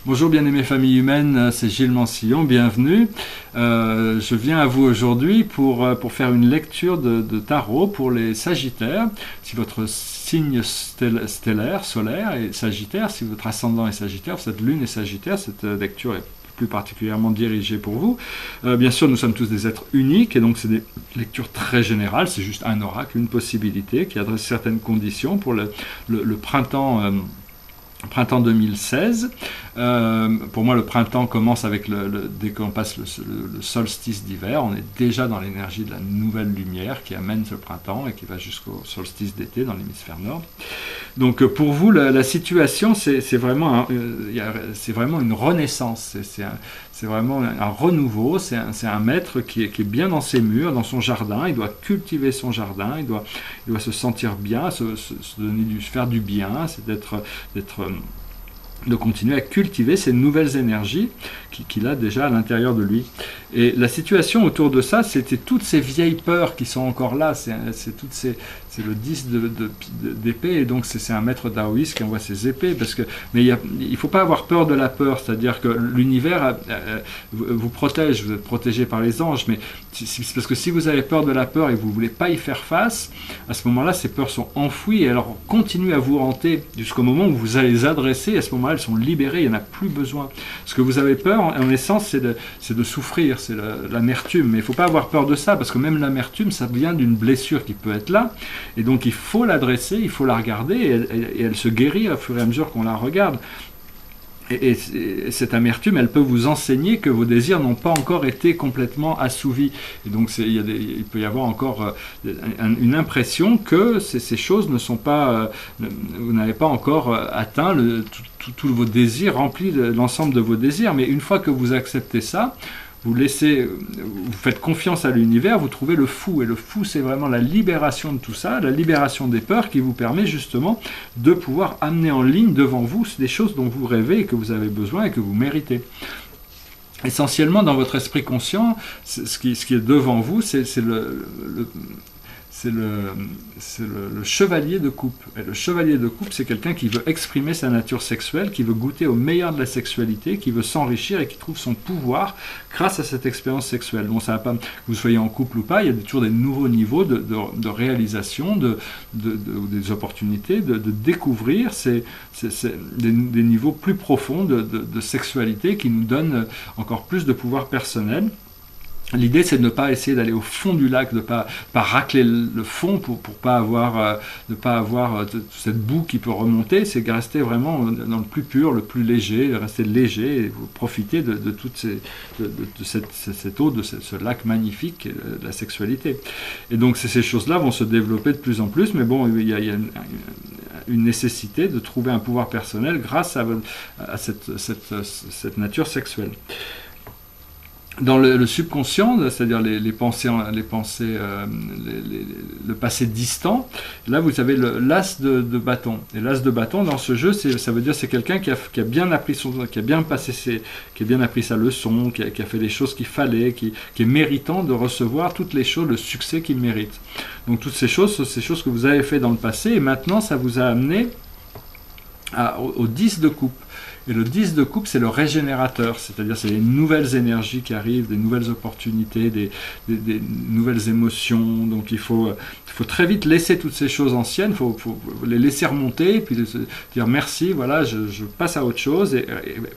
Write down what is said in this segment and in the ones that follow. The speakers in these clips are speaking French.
Bonjour bien-aimée famille humaine, c'est Gilles Mansillon, bienvenue. Je viens à vous aujourd'hui pour faire une lecture de tarot pour les Sagittaires. Si votre signe stellaire, solaire est Sagittaire, si votre ascendant est Sagittaire, cette lune est Sagittaire, cette lecture est plus particulièrement dirigée pour vous. Bien sûr, nous sommes tous des êtres uniques et donc c'est des lectures très générales, c'est juste un oracle, une possibilité qui adresse certaines conditions pour le printemps. Printemps 2016. Pour moi, le printemps commence avec dès qu'on passe le solstice d'hiver. On est déjà dans l'énergie de la nouvelle lumière qui amène ce printemps et qui va jusqu'au solstice d'été dans l'hémisphère nord. Donc pour vous, la situation, c'est vraiment une renaissance. C'est vraiment un renouveau. C'est un maître qui est bien dans ses murs, dans son jardin. Il doit cultiver son jardin. Il doit se sentir bien, se faire du bien. C'est de continuer à cultiver ces nouvelles énergies qu'il a déjà à l'intérieur de lui. Et la situation autour de ça, c'était toutes ces vieilles peurs qui sont encore là, c'est le 10 d'épée, et donc c'est un maître taoïste qui envoie ses épées, mais il ne faut pas avoir peur de la peur, c'est-à-dire que l'univers vous protège, vous êtes protégé par les anges, mais c'est parce que si vous avez peur de la peur et que vous ne voulez pas y faire face, à ce moment-là, ces peurs sont enfouies, et alors continuent à vous hanter jusqu'au moment où vous allez les adresser, et à ce moment-là, elles sont libérées, il n'y en a plus besoin. Ce que vous avez peur, en essence, c'est de souffrir, c'est l'amertume, mais il ne faut pas avoir peur de ça, parce que même l'amertume, ça vient d'une blessure qui peut être là, et donc il faut l'adresser, il faut la regarder, et elle se guérit au fur et à mesure qu'on la regarde. Et cette amertume, elle peut vous enseigner que vos désirs n'ont pas encore été complètement assouvis. Et donc il peut y avoir encore une impression que ces choses ne sont pas... vous n'avez pas encore atteint tous vos désirs, rempli l'ensemble de vos désirs. Mais une fois que vous acceptez ça, vous faites confiance à l'univers, vous trouvez le fou. Et le fou, c'est vraiment la libération de tout ça, la libération des peurs qui vous permet justement de pouvoir amener en ligne devant vous des choses dont vous rêvez et que vous avez besoin et que vous méritez. Essentiellement, dans votre esprit conscient, ce qui est devant vous, c'est le chevalier de coupe. Et le chevalier de coupe, c'est quelqu'un qui veut exprimer sa nature sexuelle, qui veut goûter au meilleur de la sexualité, qui veut s'enrichir et qui trouve son pouvoir grâce à cette expérience sexuelle. Bon, ça va pas, que vous soyez en couple ou pas, il y a toujours des nouveaux niveaux de réalisation, des opportunités de découvrir des niveaux plus profonds de sexualité qui nous donnent encore plus de pouvoir personnel. L'idée, c'est de ne pas essayer d'aller au fond du lac, de ne pas racler le fond pour pas avoir cette boue qui peut remonter. C'est de rester vraiment dans le plus pur, le plus léger, de rester léger et profiter de cette eau, de ce lac magnifique, de la sexualité. Et donc ces choses-là vont se développer de plus en plus, mais bon, il y a une nécessité de trouver un pouvoir personnel grâce à cette nature sexuelle. Dans le subconscient, c'est-à-dire le passé distant, là vous avez l'as de bâton. Et l'as de bâton dans ce jeu, ça veut dire c'est quelqu'un qui a bien appris qui a bien appris sa leçon, qui a fait les choses qu'il fallait, qui est méritant de recevoir toutes les choses, le succès qu'il mérite. Donc toutes ces choses que vous avez fait dans le passé, et maintenant ça vous a amené au 10 de coupe. Et le 10 de coupe, c'est le régénérateur, c'est-à-dire c'est les nouvelles énergies qui arrivent, des nouvelles opportunités, des nouvelles émotions. Donc il faut très vite laisser toutes ces choses anciennes, il faut les laisser remonter, et puis dire merci, voilà, je passe à autre chose, et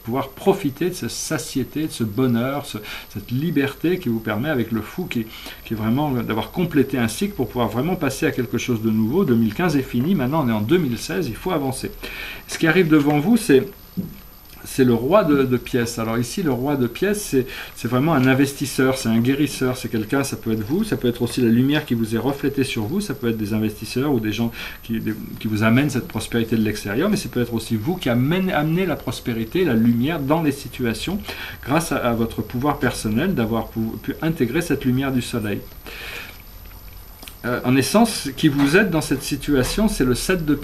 pouvoir profiter de cette satiété, de ce bonheur, cette liberté qui vous permet avec le fou, qui est vraiment d'avoir complété un cycle pour pouvoir vraiment passer à quelque chose de nouveau. 2015 est fini, maintenant on est en 2016, il faut avancer. Ce qui arrive devant vous, c'est le roi de pièces. Alors ici, le roi de pièces, c'est vraiment un investisseur, c'est un guérisseur, c'est quelqu'un, ça peut être vous, ça peut être aussi la lumière qui vous est reflétée sur vous, ça peut être des investisseurs ou des gens qui vous amènent cette prospérité de l'extérieur, mais ça peut être aussi vous qui amenez la prospérité, la lumière dans les situations grâce à votre pouvoir personnel d'avoir pu intégrer cette lumière du soleil. en essence, qui vous aide dans cette situation, c'est le 7 de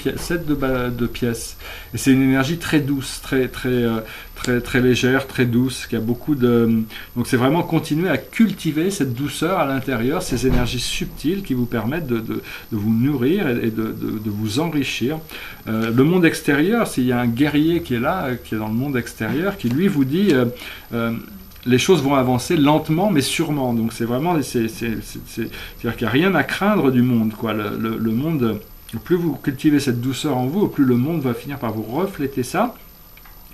pièces. Et c'est une énergie très douce, très légère, très douce, qui a beaucoup de... Donc c'est vraiment continuer à cultiver cette douceur à l'intérieur, ces énergies subtiles qui vous permettent de vous nourrir et de vous enrichir. Le monde extérieur, s'il y a un guerrier qui est là, qui est dans le monde extérieur, qui lui vous dit... les choses vont avancer lentement mais sûrement. Donc c'est vraiment, c'est-à-dire qu'il n'y a rien à craindre du monde, quoi. Le monde, au plus vous cultivez cette douceur en vous, au plus le monde va finir par vous refléter ça.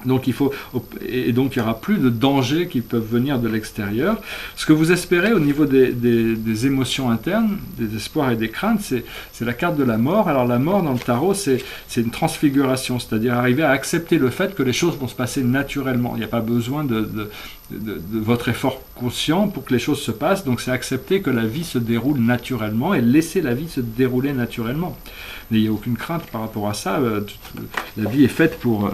Donc il n'y aura plus de dangers qui peuvent venir de l'extérieur. Ce que vous espérez au niveau des émotions internes, des espoirs et des craintes, c'est la carte de la mort. Alors la mort dans le tarot, c'est une transfiguration, c'est-à-dire arriver à accepter le fait que les choses vont se passer naturellement. Il n'y a pas besoin de votre effort conscient pour que les choses se passent. Donc c'est accepter que la vie se déroule naturellement et laisser la vie se dérouler naturellement. N'ayez aucune crainte par rapport à ça. La vie est faite pour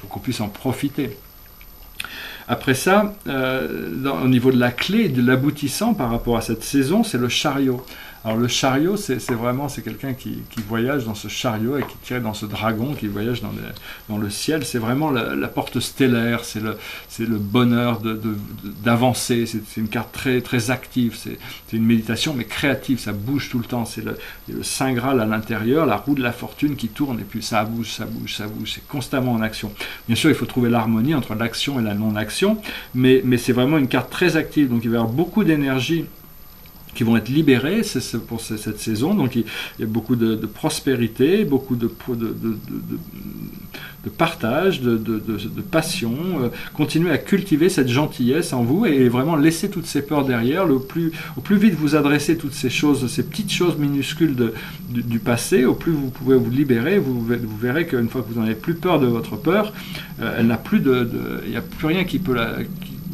qu'on puisse en profiter. Après ça, au niveau de la clé, de l'aboutissant par rapport à cette saison, c'est le chariot. Alors le chariot, c'est quelqu'un qui voyage dans ce chariot et qui tire dans ce dragon, qui voyage dans le ciel. C'est vraiment la porte stellaire, c'est le bonheur d'avancer. C'est une carte très active, c'est une méditation mais créative, ça bouge tout le temps. C'est le Saint Graal à l'intérieur, la roue de la fortune qui tourne et puis ça bouge, c'est constamment en action. Bien sûr, il faut trouver l'harmonie entre l'action et la non-action, mais c'est vraiment une carte très active, donc il va y avoir beaucoup d'énergie qui vont être libérés pour cette saison. Donc il y a beaucoup de prospérité, beaucoup de partage, de passion. Continuez à cultiver cette gentillesse en vous et vraiment laisser toutes ces peurs derrière. Au plus vite vous adressez toutes ces choses, ces petites choses minuscules du passé, au plus vous pouvez vous libérer. Vous verrez qu'une fois que vous n'avez plus peur de votre peur, elle n'a plus il n'y a plus rien qui peut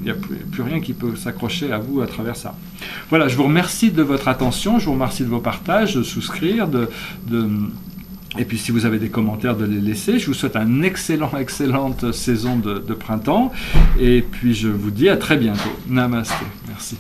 il n'y a plus rien qui peut s'accrocher à vous à travers ça. Voilà, je vous remercie de votre attention, je vous remercie de vos partages, de souscrire, et puis si vous avez des commentaires, de les laisser. Je vous souhaite une excellente saison de printemps, et puis je vous dis à très bientôt. Namasté, merci.